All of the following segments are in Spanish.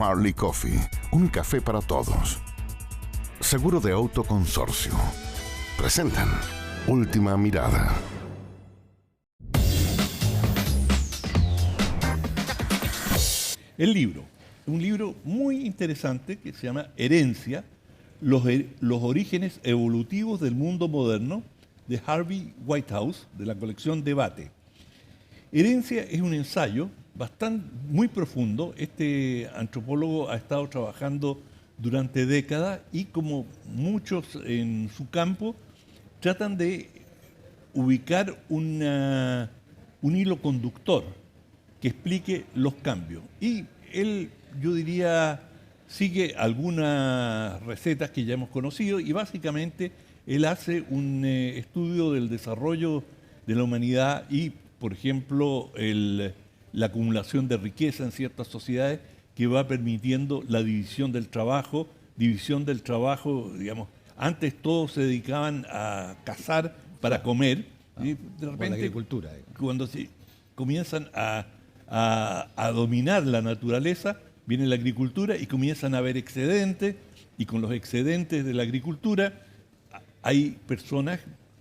Marley Coffee, un café para todos. Seguro de Auto Consorcio. Presentan Última Mirada. El libro, un libro muy interesante que se llama Herencia, los orígenes evolutivos del mundo moderno, de Harvey Whitehouse, de la colección Debate. Herencia es un ensayo muy profundo. Este antropólogo ha estado trabajando durante décadas y, como muchos en su campo, tratan de ubicar un hilo conductor que explique los cambios. Y él, yo diría, sigue algunas recetas que ya hemos conocido y básicamente él hace un estudio del desarrollo de la humanidad y, por ejemplo, la acumulación de riqueza en ciertas sociedades que va permitiendo la división del trabajo, digamos, antes todos se dedicaban a cazar para comer, y de repente la agricultura. Cuando se comienzan a dominar la naturaleza, viene la agricultura y comienzan a haber excedentes, y con los excedentes de la agricultura hay personas,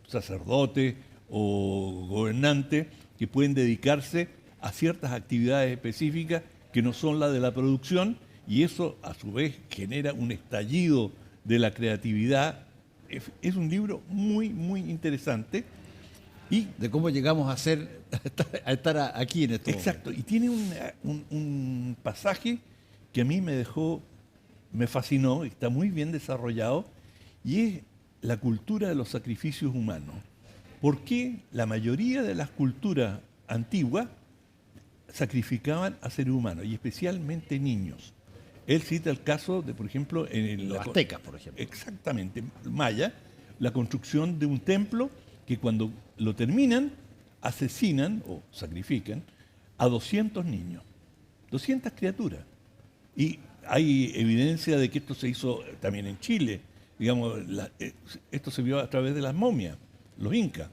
sacerdotes o gobernantes, que pueden dedicarse a ciertas actividades específicas que no son las de la producción, y eso a su vez genera un estallido de la creatividad. Es un libro muy, muy interesante. Y de cómo llegamos a estar aquí en esto. Exacto, y tiene un pasaje que a mí me fascinó, está muy bien desarrollado, y es la cultura de los sacrificios humanos. ¿Por qué la mayoría de las culturas antiguas sacrificaban a seres humanos, y especialmente niños? Él cita el caso de, por ejemplo, los aztecas, por ejemplo. Exactamente, maya, la construcción de un templo que cuando lo terminan, asesinan o sacrifican a 200 niños, 200 criaturas. Y hay evidencia de que esto se hizo también en Chile. Digamos, esto se vio a través de las momias, los incas.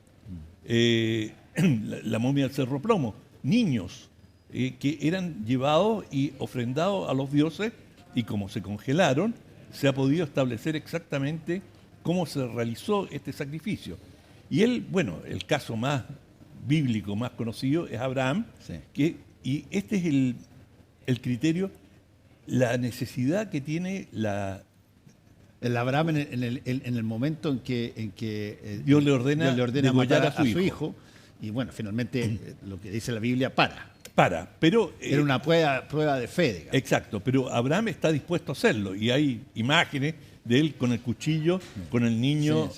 La momia del Cerro Plomo, niños que eran llevados y ofrendados a los dioses, y como se congelaron, se ha podido establecer exactamente cómo se realizó este sacrificio. Y él, bueno, el caso más bíblico, más conocido, es Abraham, sí. Y este es el criterio, la necesidad que tiene el Abraham en el momento en que Dios le ordena matar a su hijo. Y bueno, finalmente lo que dice la Biblia pero era una prueba de fe, digamos. Exacto, pero Abraham está dispuesto a hacerlo, y hay imágenes de él con el cuchillo, con el niño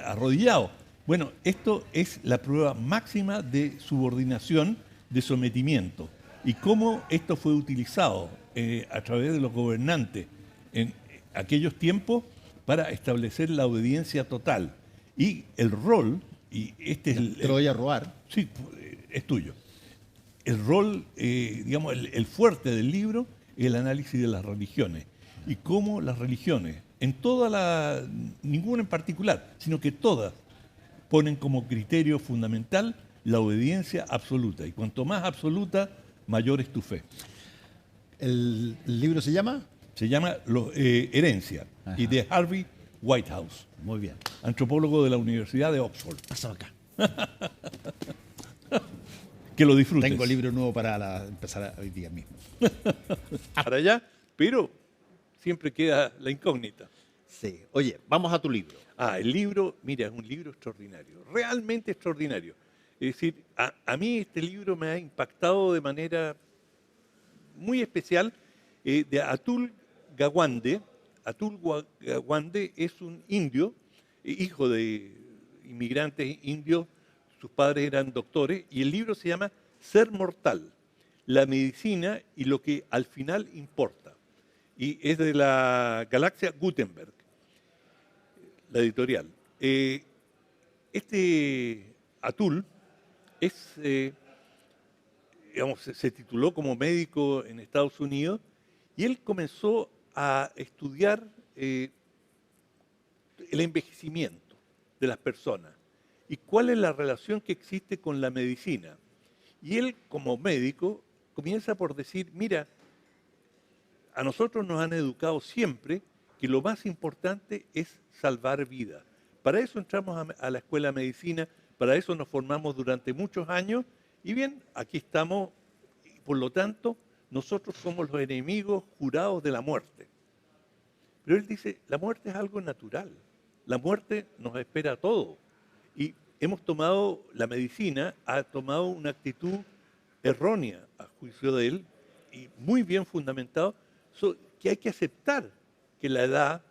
arrodillado. Bueno, esto es la prueba máxima de subordinación, de sometimiento. Y cómo esto fue utilizado a través de los gobernantes en aquellos tiempos para establecer la obediencia total. Y el rol, y este es te lo voy a robar. Sí, es tuyo. El rol, digamos, el fuerte del libro es el análisis de las religiones. Y cómo las religiones, ninguna en particular, sino que todas, ponen como criterio fundamental la obediencia absoluta. Y cuanto más absoluta, mayor es tu fe. ¿El libro se llama? Se llama Herencia. Ajá. Y de Harvey Whitehouse. Muy bien. Antropólogo de la Universidad de Oxford. Pásame acá. Que lo disfrutes. Tengo libro nuevo para empezar hoy día mismo. Para allá, pero siempre queda la incógnita. Sí. Oye, vamos a tu libro. El libro, mira, es un libro extraordinario, realmente extraordinario. Es decir, a mí este libro me ha impactado de manera muy especial, de Atul Gawande. Atul Gawande es un indio, hijo de inmigrantes indios, sus padres eran doctores, y el libro se llama Ser Mortal, la medicina y lo que al final importa. Y es de la Galaxia Gutenberg, la editorial. Este Atul se tituló como médico en Estados Unidos, y él comenzó a estudiar el envejecimiento de las personas y cuál es la relación que existe con la medicina. Y él, como médico, comienza por decir, mira, a nosotros nos han educado siempre que lo más importante es salvar vidas. Para eso entramos a la escuela de medicina, para eso nos formamos durante muchos años y bien, aquí estamos, y por lo tanto, nosotros somos los enemigos jurados de la muerte. Pero él dice, la muerte es algo natural, la muerte nos espera a todos. Y hemos tomado, la medicina ha tomado una actitud errónea a juicio de él, y muy bien fundamentado, que hay que aceptar que la edad,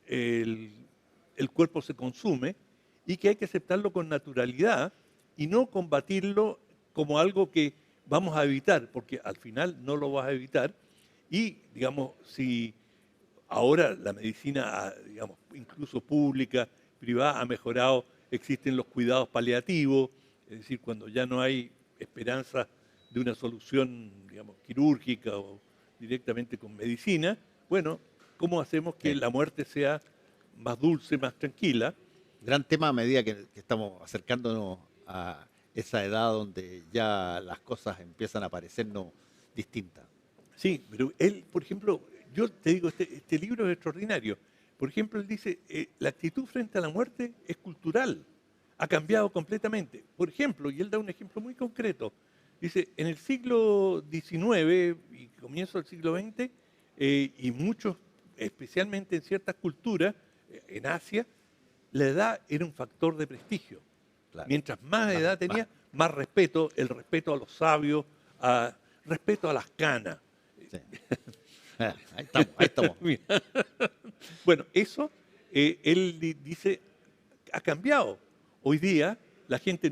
el cuerpo se consume y que hay que aceptarlo con naturalidad y no combatirlo como algo que vamos a evitar, porque al final no lo vas a evitar. Y, digamos, si ahora la medicina, digamos, incluso pública, privada, ha mejorado, existen los cuidados paliativos, es decir, cuando ya no hay esperanza de una solución, digamos, quirúrgica o directamente con medicina, bueno, ¿cómo hacemos que la muerte sea más dulce, más tranquila? Gran tema a medida que estamos acercándonos a esa edad donde ya las cosas empiezan a parecernos distintas. Sí, pero él, por ejemplo, yo te digo, este libro es extraordinario. Por ejemplo, él dice, la actitud frente a la muerte es cultural, ha cambiado completamente. Por ejemplo, y él da un ejemplo muy concreto, dice, en el siglo XIX y comienzo del siglo XX, y muchos, especialmente en ciertas culturas, en Asia, la edad era un factor de prestigio. Claro. Mientras más edad tenía, más respeto, el respeto a los sabios, respeto a las canas. Sí. Ahí estamos. Bueno, eso, él dice, ha cambiado. Hoy día la gente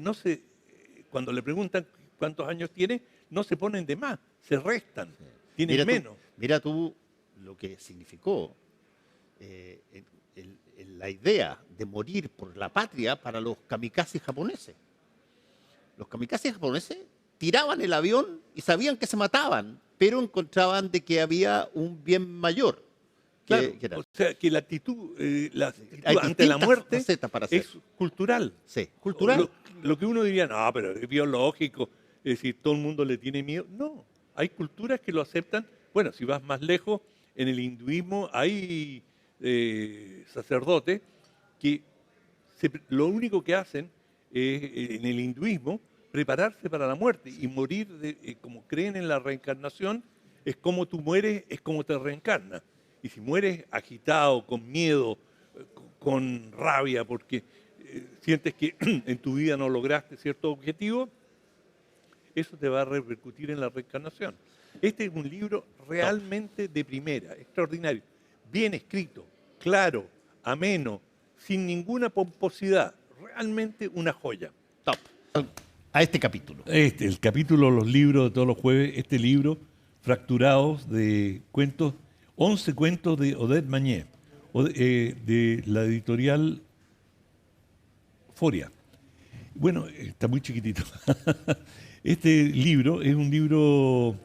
cuando le preguntan cuántos años tiene, no se ponen de más, se restan, tienen menos. Mira tú lo que significó la idea de morir por la patria para los kamikazes japoneses. Los kamikazes japoneses tiraban el avión y sabían que se mataban, pero encontraban de que había un bien mayor. Claro, o sea, que la actitud ante la muerte es cultural. Sí, cultural. Lo que uno diría, no, pero es biológico, es decir, todo el mundo le tiene miedo. No, hay culturas que lo aceptan. Bueno, si vas más lejos, en el hinduismo hay sacerdotes que lo único que hacen en el hinduismo prepararse para la muerte y morir, como creen en la reencarnación, es como tú mueres, es como te reencarnas. Y si mueres agitado, con miedo, con rabia, porque sientes que en tu vida no lograste cierto objetivo, eso te va a repercutir en la reencarnación. Este es un libro realmente de primera, extraordinario, bien escrito, claro, ameno, sin ninguna pomposidad, realmente una joya. Top. A este capítulo. El capítulo, los libros de todos los jueves, este libro, Fracturados, de cuentos, 11 cuentos de Odette Mañé, de la editorial Foria. Bueno, está muy chiquitito. Este libro es un libro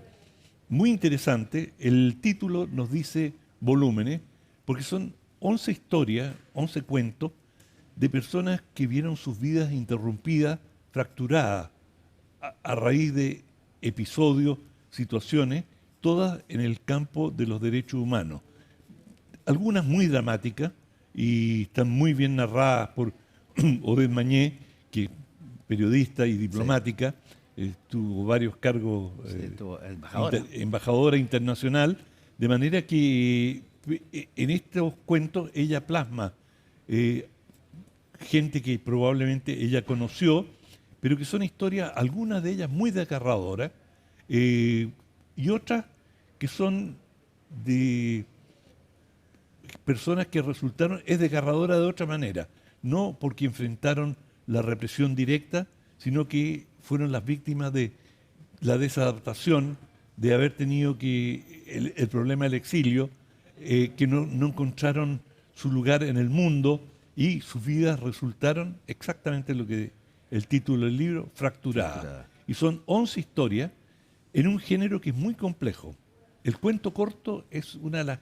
muy interesante. El título nos dice volúmenes, porque son 11 historias, 11 cuentos de personas que vieron sus vidas interrumpidas, fracturadas, a raíz de episodios, situaciones, todas en el campo de los derechos humanos. Algunas muy dramáticas y están muy bien narradas por Odette Mañé, que es periodista y diplomática, tuvo varios cargos, embajadora internacional, de manera que en estos cuentos ella plasma gente que probablemente ella conoció, pero que son historias, algunas de ellas muy desgarradoras, y otras que son de personas que resultaron, es desgarradora de otra manera, no porque enfrentaron la represión directa, sino que fueron las víctimas de la desadaptación, de haber tenido el problema del exilio, que no encontraron su lugar en el mundo y sus vidas resultaron exactamente lo que el título del libro, fracturada. Y son 11 historias en un género que es muy complejo. El cuento corto es una de las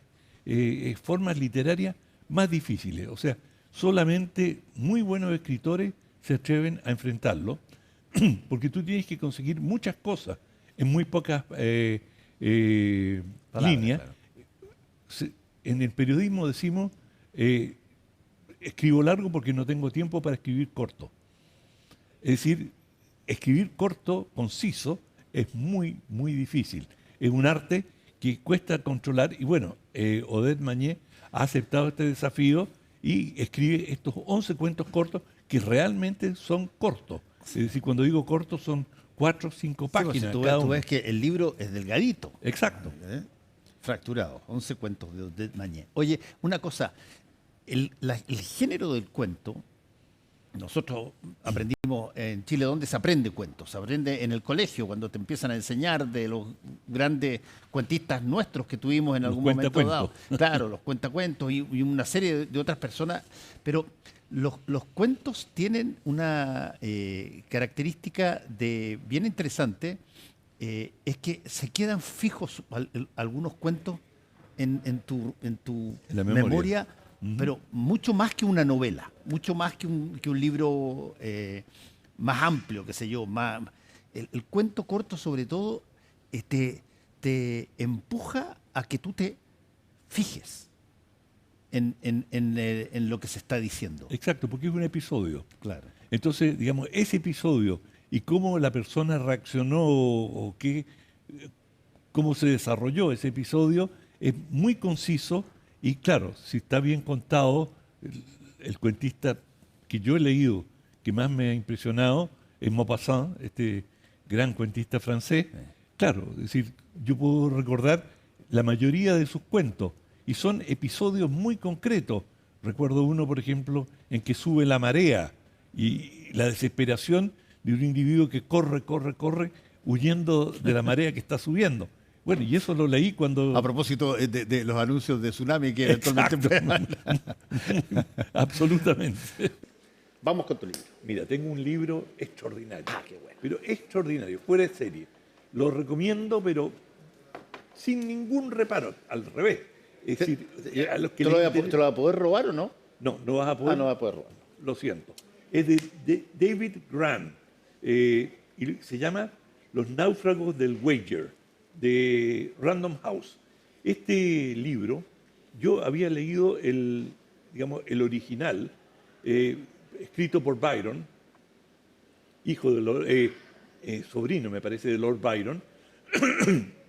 formas literarias más difíciles. O sea, solamente muy buenos escritores se atreven a enfrentarlo, porque tú tienes que conseguir muchas cosas en muy pocas líneas. Claro. en el periodismo decimos, escribo largo porque no tengo tiempo para escribir corto. Es decir, escribir corto, conciso, es muy, muy difícil. Es un arte que cuesta controlar y bueno, Odette Mañé ha aceptado este desafío y escribe estos 11 cuentos cortos que realmente son cortos. Es decir, cuando digo cortos son 4 o 5 páginas. Sí, pues, cada tú uno. ves que el libro es delgadito. Exacto. Fracturado, 11 cuentos de Odette Mañé. Oye, una cosa, el género del cuento, nosotros aprendimos en Chile, ¿dónde se aprende cuentos? Se aprende en el colegio, cuando te empiezan a enseñar de los grandes cuentistas nuestros que tuvimos en Los algún momento cuentacuentos. dado. Claro, los cuentacuentos y una serie de otras personas. Pero los cuentos tienen una característica bien interesante, es que se quedan fijos algunos cuentos en tu En la memoria. memoria, pero mucho más que una novela, mucho más que un libro más amplio, qué sé yo. El cuento corto, sobre todo, te empuja a que tú te fijes en lo que se está diciendo. Exacto, porque es un episodio. Claro. Entonces, digamos, ese episodio y cómo la persona reaccionó o cómo se desarrolló ese episodio es muy conciso y claro, si está bien contado, el cuentista que yo he leído que más me ha impresionado es Maupassant, este gran cuentista francés. Claro, es decir, yo puedo recordar la mayoría de sus cuentos y son episodios muy concretos. Recuerdo uno, por ejemplo, en que sube la marea y la desesperación de un individuo que corre, huyendo de la marea que está subiendo. Bueno, y eso lo leí cuando... A propósito de los anuncios de tsunami que eventualmente... Absolutamente. Vamos con tu libro. Mira, tengo un libro extraordinario. Qué bueno. Pero extraordinario, fuera de serie. Lo recomiendo, pero sin ningún reparo, al revés. Es decir, a los que ¿Te lo les vas a interesa- te lo vas a poder robar o no? No, no vas a poder. No vas a poder robar. Lo siento. Es de David Grant y se llama Los náufragos del Wager, de Random House. Este libro, yo había leído el original, escrito por Byron, hijo de sobrino, me parece, de Lord Byron,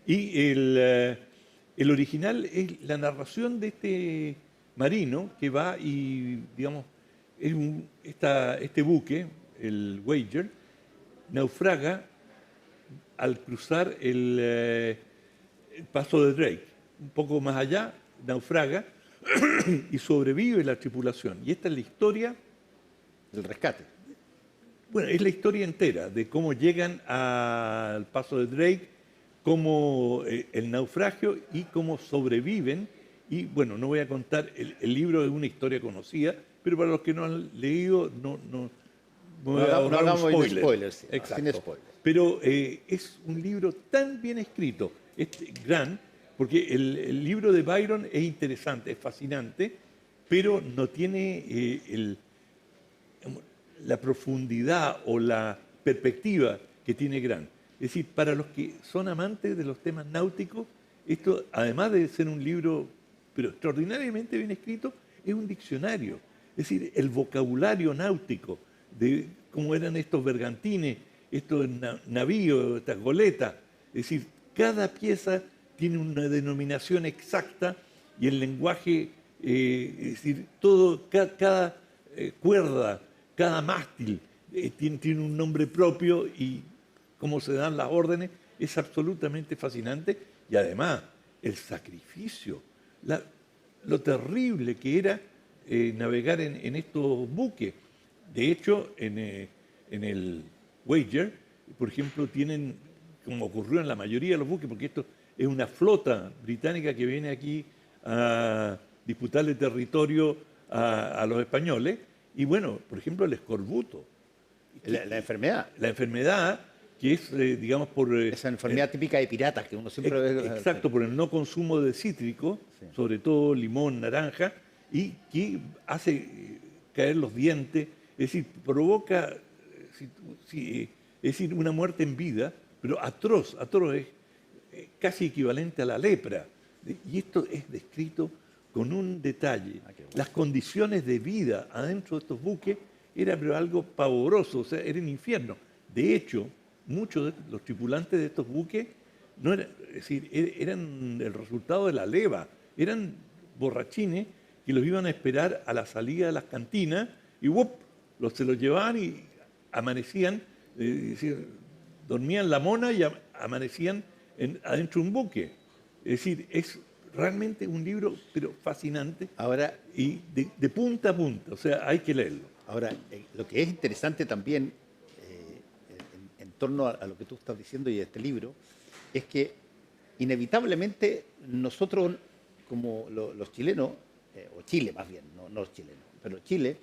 y el original es la narración de este marino que va y, digamos, este buque, el Wager, naufraga al cruzar el paso de Drake. Un poco más allá, naufraga y sobrevive la tripulación. Y esta es la historia, El rescate. bueno, es la historia entera de cómo llegan al paso de Drake, cómo el naufragio y cómo sobreviven. Y bueno, no voy a contar, el libro es una historia conocida, pero para los que no han leído, no me voy a ahorrar un hagamos spoiler. spoilers, sí. Exacto. Sin spoilers. Pero es un libro tan bien escrito, gran, porque el libro de Byron es interesante, es fascinante, pero no tiene la profundidad o la perspectiva que tiene Grant. Es decir, para los que son amantes de los temas náuticos, esto, además de ser un libro pero extraordinariamente bien escrito, es un diccionario. Es decir, el vocabulario náutico, de cómo eran estos bergantines, estos navíos, estas goletas. Es decir, cada pieza tiene una denominación exacta y el lenguaje, es decir, cada cuerda, cada mástil tiene un nombre propio y cómo se dan las órdenes es absolutamente fascinante. Y además, el sacrificio, lo terrible que era navegar en estos buques. De hecho, en el Wager, por ejemplo, tienen, como ocurrió en la mayoría de los buques, porque esto es una flota británica que viene aquí a disputarle territorio a los españoles, y bueno, por ejemplo, el escorbuto. La enfermedad. La enfermedad que es, digamos, por... Esa enfermedad típica de piratas que uno siempre ve. Exacto, por el no consumo de cítrico, sobre todo limón, naranja, y que hace caer los dientes, es decir, provoca es decir, una muerte en vida, pero atroz, es casi equivalente a la lepra. Y esto es descrito con un detalle. Las condiciones de vida adentro de estos buques era pero algo pavoroso, o sea, era un infierno. De hecho, muchos de los tripulantes de estos buques no eran, es decir, eran el resultado de la leva, eran borrachines que los iban a esperar a la salida de las cantinas y se los llevaban y amanecían, es decir, dormían la mona y amanecían adentro de un buque. Es decir, es realmente un libro pero fascinante. Ahora, y de punta a punta, o sea, hay que leerlo. Ahora, lo que es interesante también en torno a lo que tú estás diciendo y a este libro, es que inevitablemente nosotros, como los chilenos, o Chile más bien, no los chilenos, pero Chile,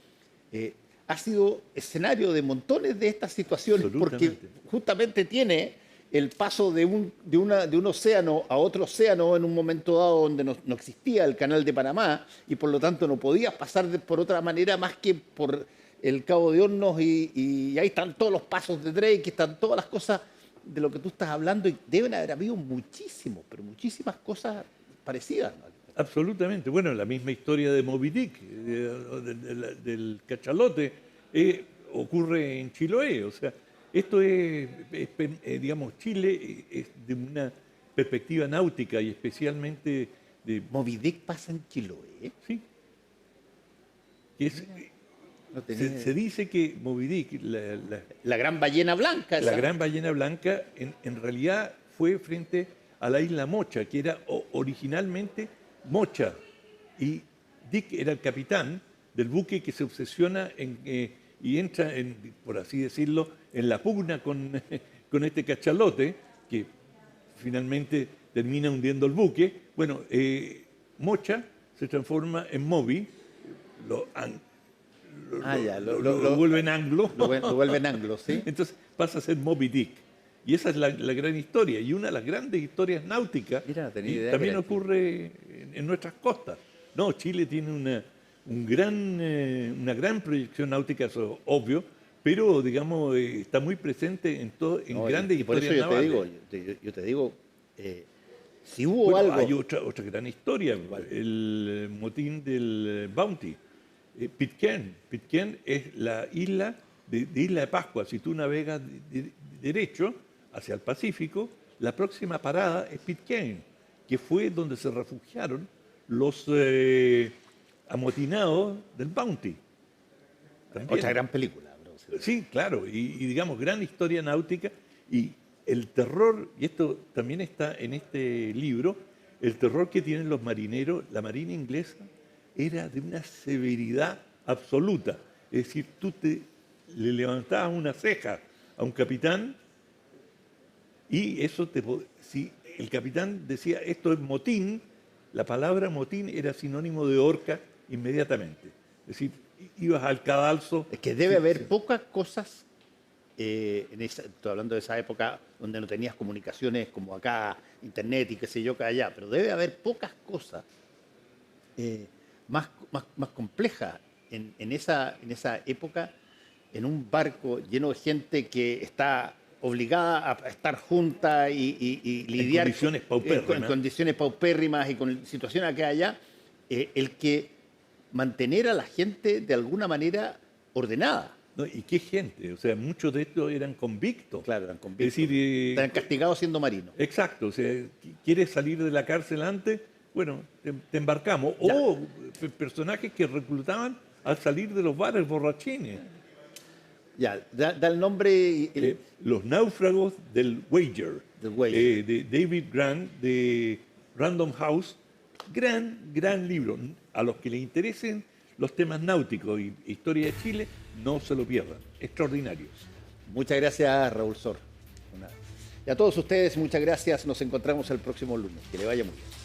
ha sido escenario de montones de estas situaciones porque justamente tiene el paso de un océano a otro océano en un momento dado donde no existía el canal de Panamá y por lo tanto no podías pasar por otra manera más que por el Cabo de Hornos y ahí están todos los pasos de Drake, están todas las cosas de lo que tú estás hablando y deben haber habido muchísimos, pero muchísimas cosas parecidas, ¿no? Absolutamente. Bueno, la misma historia de Moby Dick, del cachalote, ocurre en Chiloé. O sea, esto digamos, Chile es de una perspectiva náutica y especialmente de... Moby Dick pasa en Chiloé. Sí. Se dice que Moby Dick, la gran ballena blanca. La gran ballena blanca, en realidad fue frente a la isla Mocha, que era originalmente Mocha. Y Dick era el capitán del buque que se obsesiona y entra, por así decirlo, en la pugna con este cachalote, que finalmente termina hundiendo el buque. Bueno, Mocha se transforma en Moby, lo vuelven anglo. Lo vuelven anglo, ¿sí? Entonces pasa a ser Moby Dick. Y esa es la gran historia. Y una de las grandes historias náuticas también ocurre en nuestras costas. No, Chile tiene una gran proyección náutica, eso es obvio, pero digamos está muy presente en grandes historias navales. Por eso yo te digo, si hubo algo... Hay otra gran historia, el motín del Bounty. Pitcairn es la isla de Isla de Pascua. Si tú navegas derecho hacia el Pacífico, la próxima parada es Pitcairn, que fue donde se refugiaron los amotinados del Bounty. También. Otra gran película. Sí, claro, y digamos, gran historia náutica y el terror, y esto también está en este libro, el terror que tienen los marineros, la marina inglesa, era de una severidad absoluta. Es decir, tú le levantabas una ceja a un capitán y eso si el capitán decía esto es motín, la palabra motín era sinónimo de horca inmediatamente. Es decir, ibas al cadalso. Es que debe haber pocas cosas, estoy hablando de esa época donde no tenías comunicaciones como acá, internet y qué sé yo, que allá, pero debe haber pocas cosas más complejas en esa época, en un barco lleno de gente que está obligada a estar junta y lidiar en condiciones paupérrimas y con situaciones que hay allá, el que mantener a la gente de alguna manera ordenada. No, ¿y qué gente? O sea, muchos de estos eran convictos. Claro, eran convictos. Es decir, están castigados siendo marinos. Exacto. O sea, ¿quieres salir de la cárcel antes? Bueno, te embarcamos. Ya. O personajes que reclutaban al salir de los bares borrachines. Ya, da el nombre. Los náufragos del Wager. De David Grant, de Random House. Gran libro. A los que les interesen los temas náuticos y historia de Chile, no se lo pierdan. Extraordinarios. Muchas gracias, Raúl Sor. Y a todos ustedes, muchas gracias. Nos encontramos el próximo lunes. Que le vaya muy bien.